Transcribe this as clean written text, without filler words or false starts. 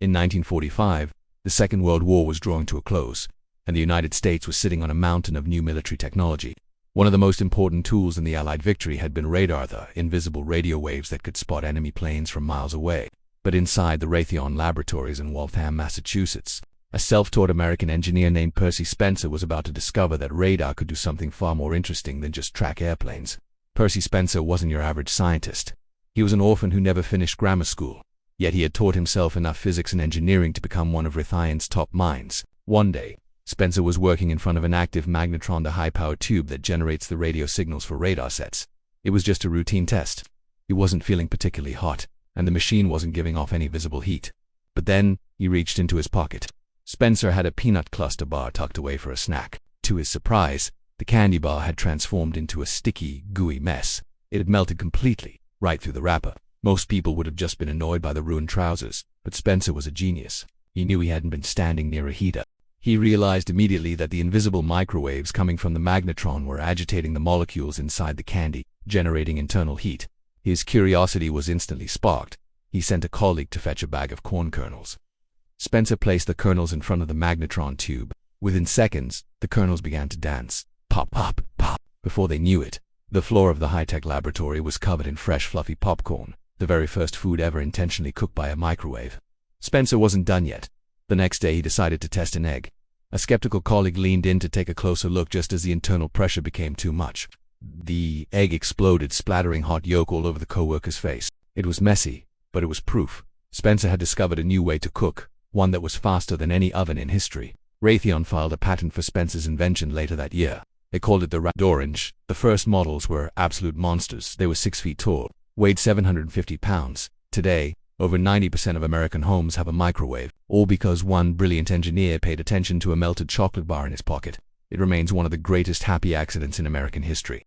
In 1945, the Second World War was drawing to a close, and the United States was sitting on a mountain of new military technology. One of the most important tools in the Allied victory had been radar, the invisible radio waves that could spot enemy planes from miles away. But inside the Raytheon laboratories in Waltham, Massachusetts, a self-taught American engineer named Percy Spencer was about to discover that radar could do something far more interesting than just track airplanes. Percy Spencer wasn't your average scientist. He was an orphan who never finished grammar school, yet he had taught himself enough physics and engineering to become one of Raytheon's top minds. One day, Spencer was working in front of an active magnetron, the high-power tube that generates the radio signals for radar sets. It was just a routine test. He wasn't feeling particularly hot, and the machine wasn't giving off any visible heat. But then, he reached into his pocket. Spencer had a peanut cluster bar tucked away for a snack. To his surprise, the candy bar had transformed into a sticky, gooey mess. It had melted completely, right through the wrapper. Most people would have just been annoyed by the ruined trousers, but Spencer was a genius. He knew he hadn't been standing near a heater. He realized immediately that the invisible microwaves coming from the magnetron were agitating the molecules inside the candy, generating internal heat. His curiosity was instantly sparked. He sent a colleague to fetch a bag of corn kernels. Spencer placed the kernels in front of the magnetron tube. Within seconds, the kernels began to dance. Pop, pop, pop. Before they knew it, the floor of the high-tech laboratory was covered in fresh, fluffy popcorn, the very first food ever intentionally cooked by a microwave. Spencer wasn't done yet. The next day he decided to test an egg. A skeptical colleague leaned in to take a closer look just as the internal pressure became too much. The egg exploded, splattering hot yolk all over the co-worker's face. It was messy, but it was proof. Spencer had discovered a new way to cook, one that was faster than any oven in history. Raytheon filed a patent for Spencer's invention later that year. They called it the Radarange. The first models were absolute monsters. They were 6 feet tall, weighed 750 pounds. Today, over 90% of American homes have a microwave, all because one brilliant engineer paid attention to a melted chocolate bar in his pocket. It remains one of the greatest happy accidents in American history.